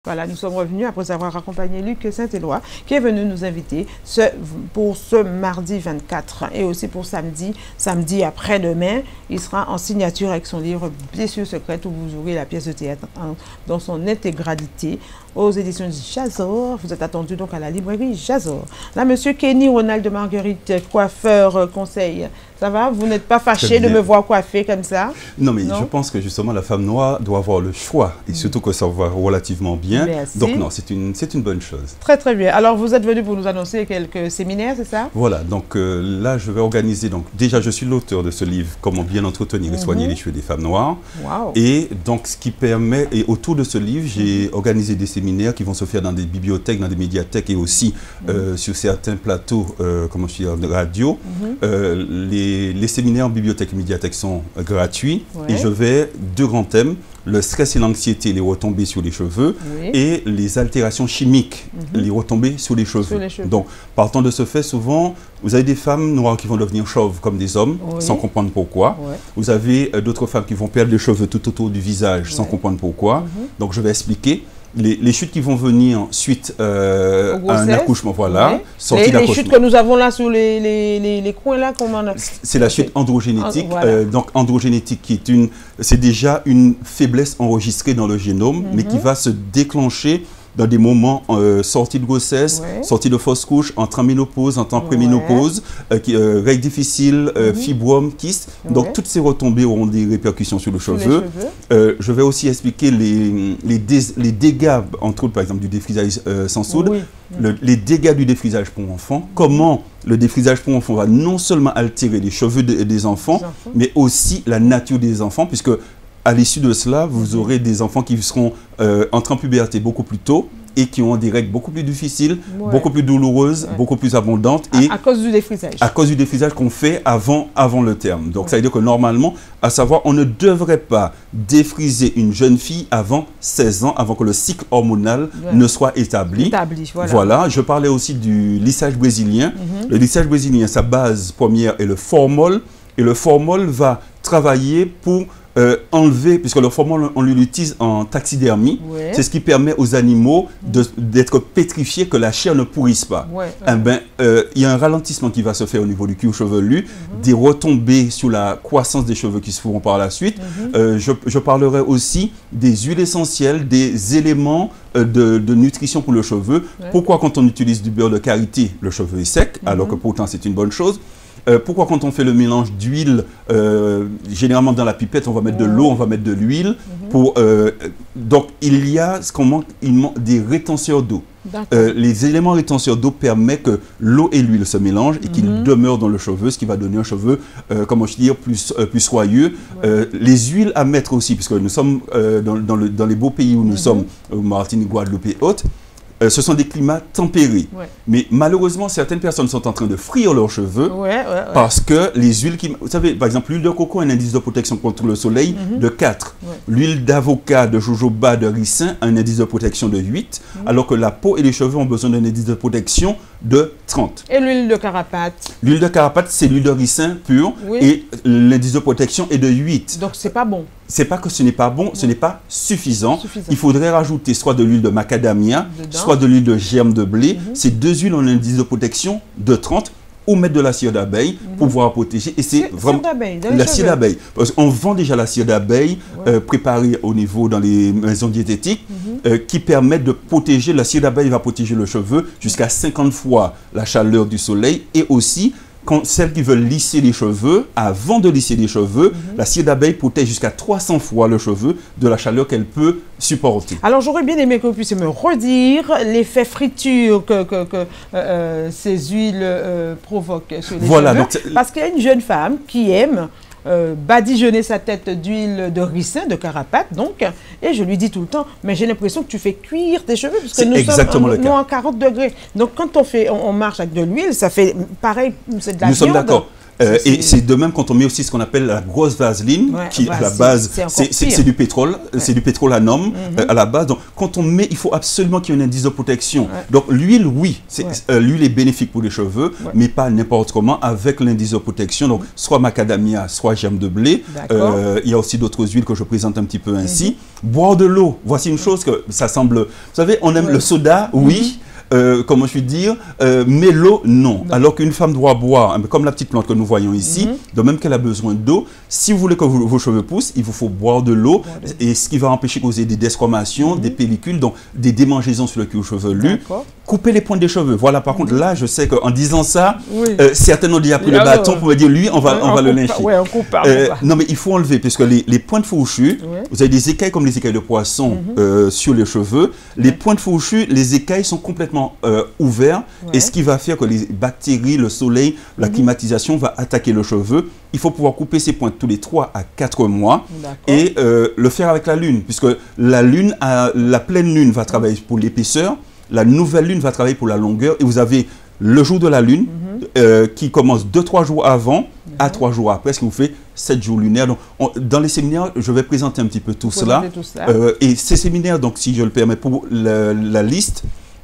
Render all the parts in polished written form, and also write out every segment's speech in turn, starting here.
Voilà, nous sommes revenus après avoir accompagné Luc Saint-Éloi qui est venu nous inviter pour ce mardi 24 et aussi pour samedi après-demain. Il sera en signature avec son livre Blessures secrètes où vous aurez la pièce de théâtre dans son intégralité aux éditions Jazor. Vous êtes attendu donc à la librairie Jazor. Là, monsieur Kenny Ronald Marguerite, coiffeur conseil. Ça va? Vous n'êtes pas fâché de me voir coiffer comme ça? Non, mais je pense que justement la femme noire doit avoir le choix et surtout que ça va relativement bien. Merci. Donc non, c'est une bonne chose. Très très bien. Alors vous êtes venu pour nous annoncer quelques séminaires, c'est ça? Voilà, donc là je vais organiser, donc déjà je suis l'auteur de ce livre, Comment bien entretenir et soigner les cheveux des femmes noires. Wow. Et donc ce qui permet, et autour de ce livre, j'ai organisé des séminaires qui vont se faire dans des bibliothèques, dans des médiathèques et aussi sur certains plateaux, comment je dis, de radio. Les séminaires en bibliothèque et médiathèque sont gratuits et je vais deux grands thèmes. Le stress et l'anxiété, les retombées sur les cheveux, et les altérations chimiques, les retombées sur les cheveux. Donc, partant de ce fait, souvent, vous avez des femmes noires qui vont devenir chauves comme des hommes, sans comprendre pourquoi. Vous avez d'autres femmes qui vont perdre les cheveux tout autour du visage, sans comprendre pourquoi. Donc, je vais expliquer. Les chutes qui vont venir suite à un accouchement, voilà. Les chutes que nous avons là sur les coins là, comment on a... C'est la chute androgénétique. Donc androgénétique c'est déjà une faiblesse enregistrée dans le génome, mais qui va se déclencher dans des moments sortie de grossesse, sortie de fausse couche, entrant en ménopause, entrant en préménopause, règles difficiles, fibromes, kystes. Donc toutes ces retombées auront des répercussions sur le cheveu. Je vais aussi expliquer les dégâts, entre autres par exemple du défrisage sans soude, les dégâts du défrisage pour enfants, comment le défrisage pour enfants va non seulement altérer les cheveux des enfants, mais aussi la nature des enfants, puisque à l'issue de cela, vous aurez des enfants qui seront entrés en puberté beaucoup plus tôt et qui ont des règles beaucoup plus difficiles, beaucoup plus douloureuses, beaucoup plus abondantes. Et à cause du défrisage. À cause du défrisage qu'on fait avant le terme. Donc ça veut dire que normalement, à savoir, on ne devrait pas défriser une jeune fille avant 16 ans, avant que le cycle hormonal ne soit établi. Voilà, je parlais aussi du lissage brésilien. Le lissage brésilien, sa base première est le formol. Et le formol va travailler pour enlever, puisque le formol, on l'utilise en taxidermie, c'est ce qui permet aux animaux d'être pétrifiés, que la chair ne pourrisse pas. Il y a un ralentissement qui va se faire au niveau du cuir chevelu, des retombées sur la croissance des cheveux qui se feront par la suite. Je parlerai aussi des huiles essentielles, des éléments de nutrition pour le cheveu. Pourquoi quand on utilise du beurre de karité, le cheveu est sec, alors que pourtant c'est une bonne chose. Pourquoi quand on fait le mélange d'huile, généralement dans la pipette, on va mettre de l'eau, on va mettre de l'huile. Donc, il y a ce qu'on manque, des rétenteurs d'eau. Les éléments rétenteurs d'eau permettent que l'eau et l'huile se mélangent et qu'ils demeurent dans le cheveu, ce qui va donner un cheveu, comment je dis, plus soyeux. Les huiles à mettre aussi, puisque nous sommes dans les beaux pays où nous sommes, Martinique, Guadeloupe et autres. Ce sont des climats tempérés. Mais malheureusement, certaines personnes sont en train de frire leurs cheveux parce que les huiles qui... Vous savez, par exemple, l'huile de coco a un indice de protection contre le soleil de 4. L'huile d'avocat, de jojoba, de ricin a un indice de protection de 8, alors que la peau et les cheveux ont besoin d'un indice de protection de 30. Et l'huile de carapate? L'huile de carapate, c'est l'huile de ricin pure et l'indice de protection est de 8. Donc, c'est pas bon. C'est pas que ce n'est pas bon, ce n'est pas suffisant. Il faudrait rajouter soit de l'huile de macadamia, soit de l'huile de germe de blé. Ces deux huiles ont un indice de protection de 30, ou mettre de la cire d'abeille pour pouvoir protéger. Et c'est vraiment la cire d'abeille. Parce qu'on vend déjà la cire d'abeille préparée au niveau dans les maisons diététiques qui permettent de protéger. La cire d'abeille va protéger le cheveu jusqu'à 50 fois la chaleur du soleil et aussi celles qui veulent lisser les cheveux, avant de lisser les cheveux, la cire d'abeille protège jusqu'à 300 fois le cheveu de la chaleur qu'elle peut supporter. Alors j'aurais bien aimé que vous puissiez me redire l'effet friture que ces huiles provoquent sur les cheveux. Parce qu'il y a une jeune femme qui aime badigeonner sa tête d'huile de ricin, de carapate, donc, et je lui dis tout le temps, mais j'ai l'impression que tu fais cuire tes cheveux, parce que nous sommes en 40 degrés. Donc, quand on marche avec de l'huile, ça fait pareil, c'est de la viande. Nous sommes d'accord. Et c'est de même quand on met aussi ce qu'on appelle la grosse vaseline, qui à la base, c'est du pétrole, c'est du pétrole à nom à la base. Donc quand on met, il faut absolument qu'il y ait un indice de protection. Donc l'huile, oui, l'huile est bénéfique pour les cheveux, mais pas n'importe comment, avec l'indice de protection. Donc soit macadamia, soit germe de blé. Il y a aussi d'autres huiles que je présente un petit peu ainsi. Boire de l'eau, voici une chose que ça semble... Vous savez, on aime le soda, oui. Comment je puis dire, mais l'eau, non. Alors qu'une femme doit boire, comme la petite plante que nous voyons ici, de même qu'elle a besoin d'eau, si vous voulez que vos cheveux poussent, il vous faut boire de l'eau, et ce qui va empêcher de causer des desquamations, des pellicules, donc des démangeaisons sur le cuir chevelu. Couper les pointes des cheveux. Voilà, par contre, là, je sais qu'en disant ça, certains ont déjà pris le bâton pour me dire, lui, on va le lyncher. Non, mais il faut enlever, puisque les pointes fourchues, vous avez des écailles comme les écailles de poisson sur les cheveux. Les pointes fourchues, les écailles sont complètement ouverts, et ce qui va faire que les bactéries, le soleil, la climatisation va attaquer le cheveu. Il faut pouvoir couper ces pointes tous les 3 à 4 mois et le faire avec la lune, puisque la lune, la pleine lune va travailler pour l'épaisseur, la nouvelle lune va travailler pour la longueur, et vous avez le jour de la lune qui commence 2-3 jours avant à 3 jours après, ce qui vous fait 7 jours lunaires. Donc, dans les séminaires, je vais présenter un petit peu tout cela. Et ces séminaires, donc si je le permets, pour la liste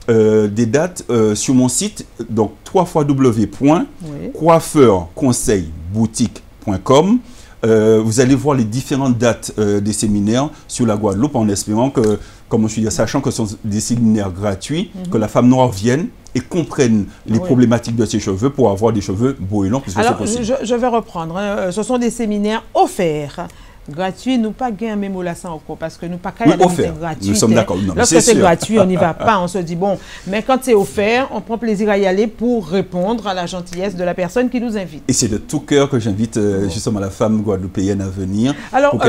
des dates sur mon site, donc www.coiffeurconseilboutique.com. Vous allez voir les différentes dates des séminaires sur la Guadeloupe, en espérant que, comme je suis dit, sachant que ce sont des séminaires gratuits, que la femme noire vienne et comprenne les problématiques de ses cheveux pour avoir des cheveux beaux et longs. Alors, je vais reprendre. Ce sont des séminaires offerts. Gratuit, nous pas gagner un mémo là sans encore, parce que nous pas qu'à offert. Gratuit. Nous sommes d'accord. Lorsque c'est gratuit, on n'y va pas, on se dit bon. Mais quand c'est offert, on prend plaisir à y aller pour répondre à la gentillesse de la personne qui nous invite. Et c'est de tout cœur que j'invite justement la femme guadeloupéenne à venir. Alors,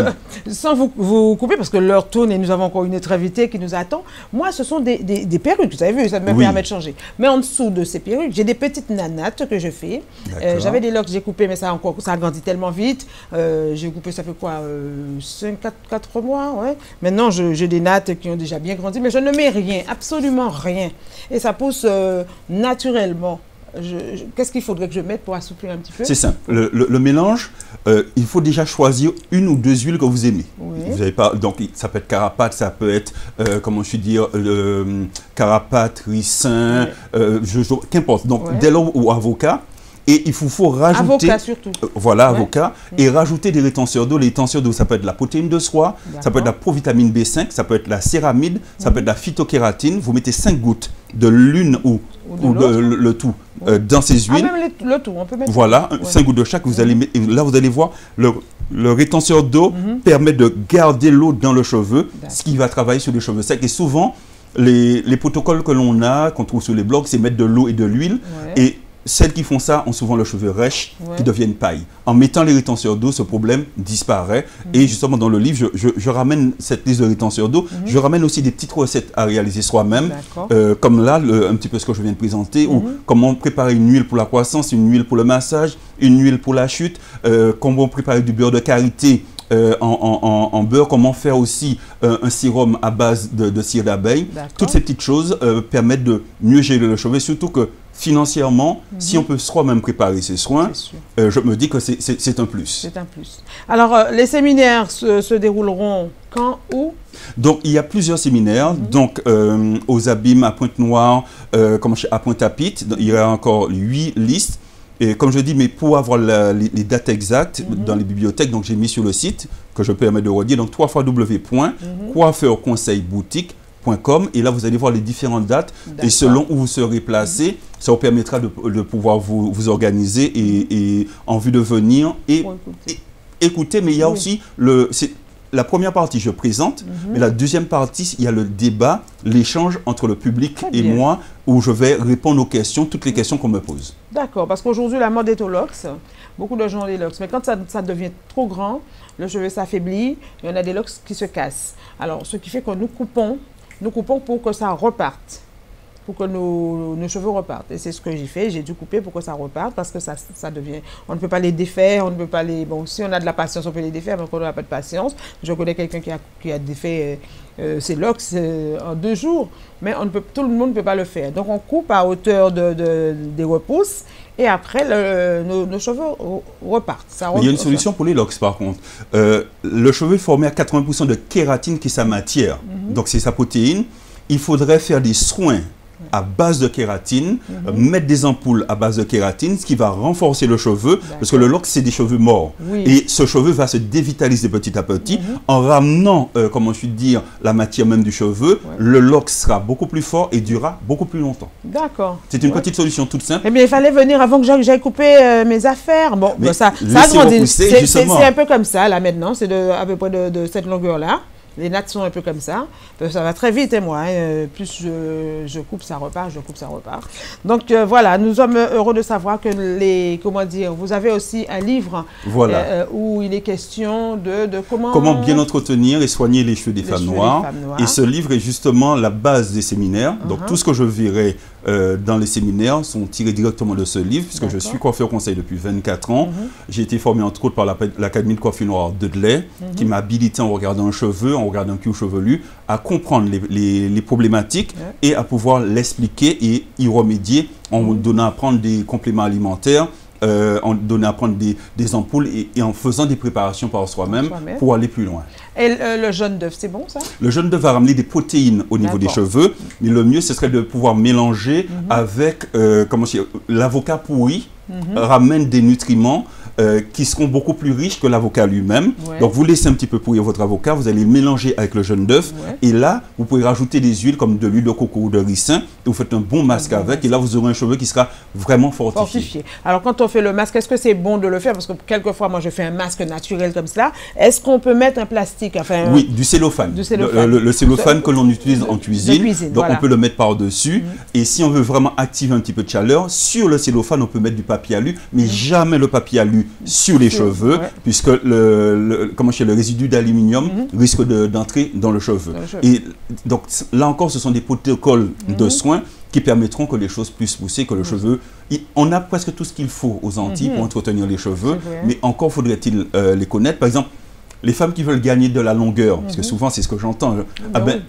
sans vous couper, parce que l'heure tourne et nous avons encore une autre invitée qui nous attend. Moi, ce sont des perruques, vous avez vu, ça me permet de changer. Mais en dessous de ces perruques, j'ai des petites nanates que je fais. J'avais des locks, j'ai coupé, mais ça a grandi tellement vite. J'ai coupé, ça fait quoi 4 mois, Maintenant, j'ai des nattes qui ont déjà bien grandi, mais je ne mets rien, absolument rien. Et ça pousse naturellement. Qu'est-ce qu'il faudrait que je mette pour assouplir un petit peu? C'est simple. Le mélange, il faut déjà choisir une ou 2 huiles que vous aimez. Vous avez pas, donc, ça peut être carapate, ça peut être, comment je suis dire, carapate, ricin, qu'importe. Donc, dès lors ou avocat. Et il faut rajouter... Avocat surtout. Voilà, avocat. Et rajouter des rétenseurs d'eau. Les rétenseurs d'eau, ça peut être la protéine de soie, ça peut être la provitamine B5, ça peut être la céramide, ça peut être la phytokératine. Vous mettez 5 gouttes de l'une ou le tout dans ces huiles. Même le tout, on peut mettre... Voilà, 5 gouttes de chaque. Vous allez mettre, là, vous allez voir, le rétenseur d'eau permet de garder l'eau dans le cheveu, ce qui va travailler sur les cheveux secs. Et souvent, les protocoles que l'on a, qu'on trouve sur les blogs, c'est mettre de l'eau et de l'huile. Et celles qui font ça ont souvent le cheveu rêche qui deviennent paille. En mettant les rétenseurs d'eau, ce problème disparaît. Et justement, dans le livre, je ramène cette liste de rétenseurs d'eau. Je ramène aussi des petites recettes à réaliser soi-même, comme là, un petit peu ce que je viens de présenter, ou comment préparer une huile pour la croissance, une huile pour le massage, une huile pour la chute, comment préparer du beurre de karité en beurre, comment faire aussi un sérum à base de cire d'abeille. Toutes ces petites choses permettent de mieux gérer le cheveu, surtout que financièrement, si on peut soi-même préparer ses soins, je me dis que c'est un plus. C'est un plus. Alors, les séminaires se dérouleront quand, où? Donc, il y a plusieurs séminaires. Donc, aux Abîmes, à Pointe-Noire, à Pointe-à-Pitre, il y a encore 8 listes. Et comme je dis, mais pour avoir les dates exactes dans les bibliothèques, donc j'ai mis sur le site, que je permets de redire, donc www.coiffeurconseilboutique.com, et là vous allez voir les différentes dates, et selon où vous serez placé, ça vous permettra de pouvoir vous organiser et en vue de venir et écouter. Mais il y a aussi la première partie, je présente, mais la deuxième partie, il y a le débat, l'échange entre le public et moi, où je vais répondre aux questions, toutes les questions qu'on me pose. D'accord, parce qu'aujourd'hui, la mode est au locks. Beaucoup de gens ont des locks. Mais quand ça devient trop grand, le cheveu s'affaiblit, il y en a des locks qui se cassent. Alors, ce qui fait que nous coupons pour que ça reparte. pour que nos cheveux repartent. Et c'est ce que j'ai fait. J'ai dû couper pour que ça reparte parce que ça devient... On ne peut pas les défaire, on ne peut pas les... Bon, si on a de la patience, on peut les défaire, mais quand on n'a pas de patience, je connais quelqu'un qui a défait ses locks en 2 jours, mais tout le monde ne peut pas le faire. Donc, on coupe à hauteur des repousses et après, nos cheveux repartent. Il y a une solution pour les locks, par contre. Le cheveu est formé à 80% de kératine, qui est sa matière. Donc, c'est sa protéine. Il faudrait faire des soins à base de kératine, mettre des ampoules à base de kératine, ce qui va renforcer le cheveu, parce que le lock, c'est des cheveux morts. Oui. Et ce cheveu va se dévitaliser petit à petit. En ramenant, comment je puis dire, la matière même du cheveu, le lock sera beaucoup plus fort et durera beaucoup plus longtemps. D'accord. C'est une petite solution toute simple. Eh bien, il fallait venir avant que j'aille couper mes affaires. Bon, ça grandit. C'est un peu comme ça, là, maintenant. C'est à peu près de cette longueur-là. Les nattes sont un peu comme ça. Ça va très vite, et moi. Plus je coupe, ça repart, je coupe, ça repart. Donc, voilà, nous sommes heureux de savoir que comment dire, vous avez aussi un livre où il est question de comment bien entretenir et soigner les cheveux des femmes noires. Et ce livre est justement la base des séminaires. Donc, tout ce que je verrai dans les séminaires sont tirés directement de ce livre, puisque je suis coiffeur conseil depuis 24 ans. J'ai été formé entre autres par l'Académie de coiffure noire de Delay, qui m'a habilité en regardant un cheveu, en regardant un cuir chevelu, à comprendre les problématiques et à pouvoir l'expliquer et y remédier en donnant à prendre des compléments alimentaires, en donnant à prendre des ampoules et en faisant des préparations par soi-même pour aller plus loin. Et le jaune d'œuf, c'est bon ça? Le jaune d'œuf va ramener des protéines au niveau des cheveux, mais le mieux ce serait de pouvoir mélanger avec l'avocat pourri, ramène des nutriments qui seront beaucoup plus riches que l'avocat lui-même. Donc vous laissez un petit peu pourrir votre avocat, vous allez le mélanger avec le jaune d'œuf et là vous pouvez rajouter des huiles comme de l'huile de coco ou de ricin et vous faites un bon masque avec et là vous aurez un cheveu qui sera vraiment fortifié. Alors quand on fait le masque, est-ce que c'est bon de le faire? Parce que quelquefois moi je fais un masque naturel comme cela. Est-ce qu'on peut mettre un plastique? Oui, du cellophane. Le cellophane que l'on utilise en cuisine. Donc on peut le mettre par-dessus et si on veut vraiment activer un petit peu de chaleur, sur le cellophane on peut mettre du papier alu, mais jamais le papier alu sur les cheveux, puisque le résidu d'aluminium risque d'entrer dans le cheveu. Et donc là encore, ce sont des protocoles de soins qui permettront que les choses puissent pousser, que le cheveu... On a presque tout ce qu'il faut aux Antilles pour entretenir les cheveux, mais encore faudrait-il les connaître. Par exemple, les femmes qui veulent gagner de la longueur, parce que souvent c'est ce que j'entends,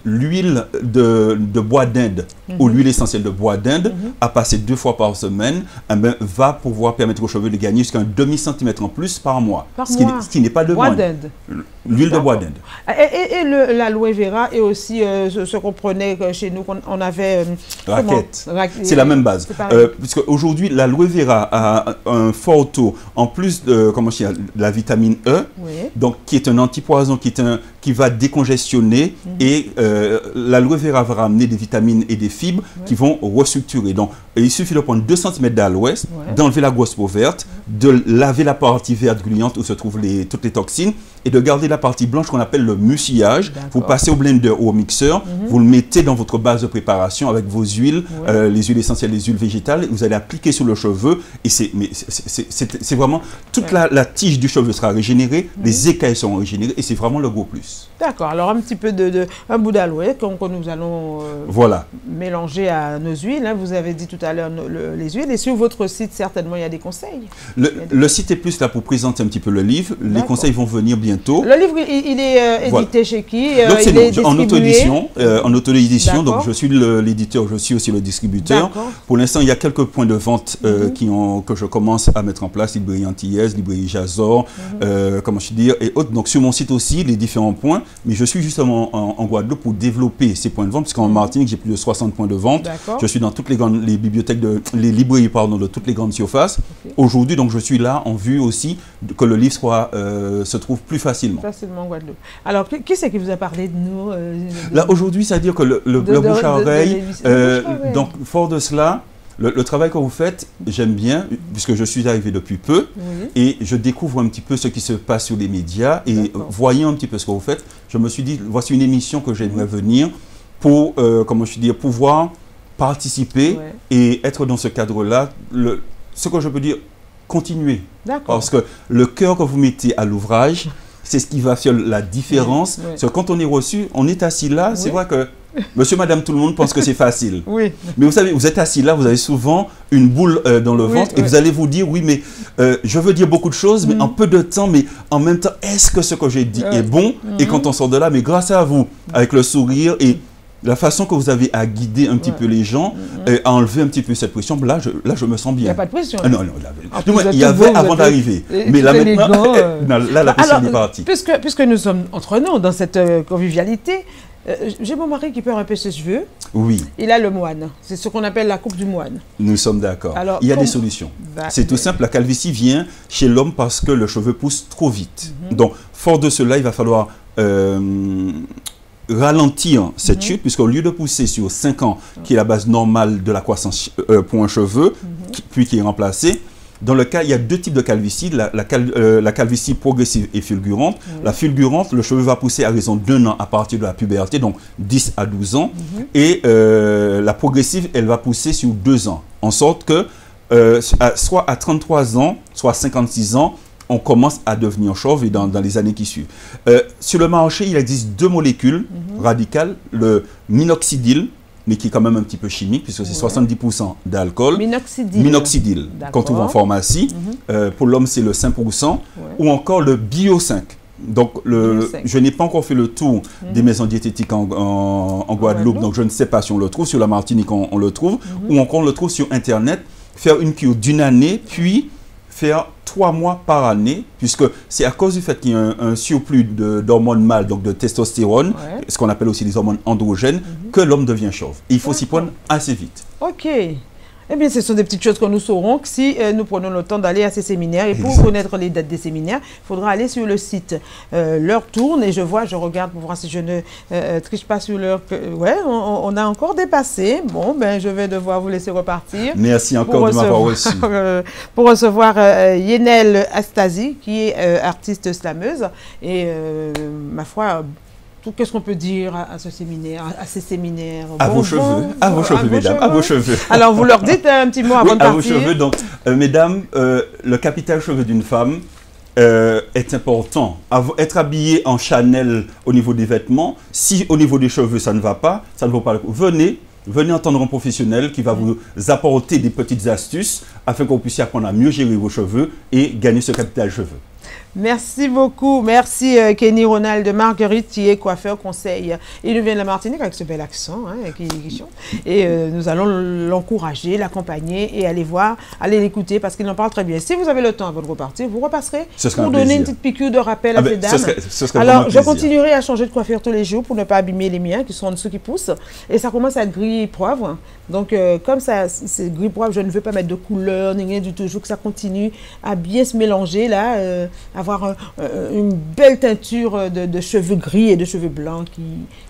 l'huile de bois d'Inde ou l'huile essentielle de bois d'Inde, à passer 2 fois par semaine, va pouvoir permettre aux cheveux de gagner jusqu'à un demi-centimètre en plus par mois. Ce qui n'est pas de moindre. L'huile de bois d'Inde. Et l'aloe vera est aussi ce qu'on prenait chez nous, on avait... Raquette. C'est la même base. Puisque aujourd'hui, l'aloe vera a un fort taux, en plus de la vitamine E, donc qui est un antipoison, qui va décongestionner et l'aloe vera va ramener des vitamines et des fibres qui vont restructurer. Donc, il suffit de prendre 2 cm d'aloès, d'enlever la grosse peau verte, de laver la partie verte gluante où se trouvent toutes les toxines et de garder la partie blanche qu'on appelle le mucillage. Vous passez au blender ou au mixeur, vous le mettez dans votre base de préparation avec vos huiles, les huiles essentielles, les huiles végétales, et vous allez appliquer sur le cheveu et c'est vraiment toute la tige du cheveu sera régénérée, les écailles seront régénérées et c'est vraiment le gros plus. D'accord, alors un petit peu un bout d'aloe que nous allons mélanger à nos huiles. Vous avez dit tout à l'heure les huiles et sur votre site certainement il y a des conseils. Le site est plus là pour présenter un petit peu le livre, les conseils vont venir bientôt. Le livre il est édité chez qui? Donc c'est en auto-édition, donc je suis l'éditeur, je suis aussi le distributeur. Pour l'instant il y a quelques points de vente que je commence à mettre en place, librairie antillaise, librairie Jazor, et autres. Donc sur mon site aussi les différents points, mais je suis justement en Guadeloupe pour développer ces points de vente, puisqu'en Martinique j'ai plus de 60 points de vente. Je suis dans toutes les bibliothèques, les librairies de toutes les grandes surfaces. Aujourd'hui donc je suis là en vue aussi que le livre se trouve plus facilement. Facilement en Guadeloupe. Alors qui c'est qui vous a parlé de nous Là aujourd'hui, c'est à dire que le bouche à oreille, donc fort de cela, le travail que vous faites, j'aime bien, puisque je suis arrivé depuis peu, et je découvre un petit peu ce qui se passe sur les médias, et voyant un petit peu ce que vous faites, je me suis dit, voici une émission que j'aimerais venir pour, pouvoir participer et être dans ce cadre-là. Ce que je peux dire, continuer. Parce que le cœur que vous mettez à l'ouvrage, c'est ce qui va faire la différence. Oui. Parce que quand on est reçu, on est assis là, Oui. c'est vrai que monsieur, madame, tout le monde pense que c'est facile. Oui. Mais vous savez, vous êtes assis là, vous avez souvent une boule dans le ventre et vous allez vous dire, oui, mais je veux dire beaucoup de choses, mais en peu de temps, mais en même temps, est-ce que ce que j'ai dit est bon? Et quand on sort de là, mais grâce à vous, avec le sourire et la façon que vous avez à guider un petit peu les gens, à enlever un petit peu cette pression, là, je me sens bien. Il n'y a pas de pression. Ah, non, il y avait avant d'arriver. Mais là, maintenant, la pression est partie. Puisque nous sommes entre nous dans cette convivialité, j'ai mon mari qui perd un peu ses cheveux. Oui. Il a le moine. C'est ce qu'on appelle la coupe du moine. Nous sommes d'accord. Il y a des solutions. C'est tout simple. La calvitie vient chez l'homme parce que le cheveu pousse trop vite. Donc, fort de cela, il va falloir ralentir cette chute, puisqu'au lieu de pousser sur 5 ans, qui est la base normale de la croissance pour un cheveu, puis qui est remplacé, dans le cas, il y a deux types de calvitie, la calvitie progressive et fulgurante. La fulgurante, le cheveu va pousser à raison d'1 an à partir de la puberté, donc 10 à 12 ans. Et la progressive, elle va pousser sur 2 ans, en sorte que soit à 33 ans, soit à 56 ans, on commence à devenir chauve et dans les années qui suivent. Sur le marché, il existe 2 molécules radicales, le minoxidil, mais qui est quand même un petit peu chimique, puisque c'est 70% d'alcool. Minoxidil. Minoxidil, qu'on trouve en pharmacie. Pour l'homme, c'est le 5%. Ou encore le Bio 5. Donc, je n'ai pas encore fait le tour des maisons diététiques en Guadeloupe, donc je ne sais pas si on le trouve. Sur la Martinique, on le trouve. Ou encore, on le trouve sur Internet. Faire une cure d'1 année, puis faire 3 mois par année, puisque c'est à cause du fait qu'il y a un surplus d'hormones mâles, donc de testostérone, ce qu'on appelle aussi les hormones androgènes, que l'homme devient chauve. Et il faut s'y prendre assez vite. Ok. Eh bien, ce sont des petites choses que nous saurons si nous prenons le temps d'aller à ces séminaires. Et pour connaître les dates des séminaires, il faudra aller sur le site. L'heure tourne et je regarde pour voir si je ne triche pas sur l'heure. Ouais, on a encore dépassé. Bon, ben, je vais devoir vous laisser repartir. Merci encore de m'avoir reçu. Pour recevoir Yenel Astasi, qui est artiste slameuse. Et ma foi, qu'est-ce qu'on peut dire à ce séminaire, à ces séminaires? À vos cheveux, à vos cheveux, mesdames, à vos cheveux. Alors, vous leur dites un petit mot avant de partir. À vos cheveux. Donc, mesdames, le capital cheveux d'une femme est important. Être habillé en Chanel au niveau des vêtements, si au niveau des cheveux, ça ne va pas, ça ne vaut pas le coup. Venez entendre un professionnel qui va vous apporter des petites astuces afin que vous puissiez apprendre à mieux gérer vos cheveux et gagner ce capital cheveux. Merci beaucoup. Merci Kenny Ronald de Marguerite, qui est coiffeur conseil. Il nous vient de la Martinique avec ce bel accent. Et nous allons l'encourager, l'accompagner et aller voir, aller l'écouter parce qu'il en parle très bien. Si vous avez le temps avant de repartir, vous repasserez pour donner une petite piqûre de rappel à ces dames. Alors, je continuerai à changer de coiffure tous les jours pour ne pas abîmer les miens qui sont en dessous qui poussent. Et ça commence à être gris et poivre. Donc, comme ça, c'est gris poivre, je ne veux pas mettre de couleur ni rien du tout. Je veux que ça continue à bien se mélanger là, avoir une belle teinture de cheveux gris et de cheveux blancs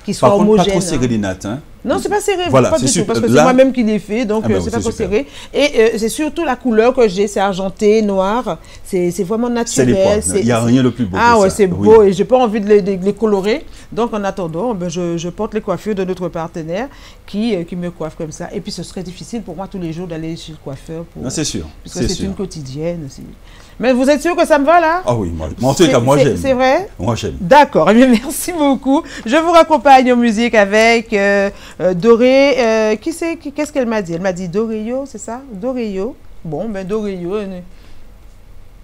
qui soient homogènes. Pas trop serré les nattes, hein? Non, c'est pas serré, voilà, pas du tout, parce que c'est moi-même qui l'ai fait, donc c'est pas trop serré. Et c'est surtout la couleur que j'ai, c'est argenté, noir, c'est vraiment naturel. Il n'y a rien de plus beau. Ah ouais, c'est beau et j'ai pas envie de les colorer. Donc en attendant, ben, je porte les coiffures de notre partenaire qui me coiffe comme ça. Et puis ce serait difficile pour moi tous les jours d'aller chez le coiffeur. C'est sûr. Parce que c'est une quotidienne aussi. Mais vous êtes sûr que ça me va là? Ah oui, moi en tout cas, moi j'aime. C'est vrai? Moi j'aime. D'accord, eh bien merci beaucoup. Je vous raccompagne en musique avec Doré. Qu'est-ce qu'elle m'a dit? Elle m'a dit Doréo, c'est ça? Doréo. Bon, ben Doréo.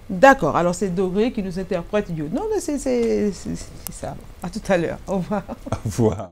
D'accord, alors c'est Doré qui nous interprète Yo. Non, mais c'est ça. À tout à l'heure. Au revoir. Au revoir.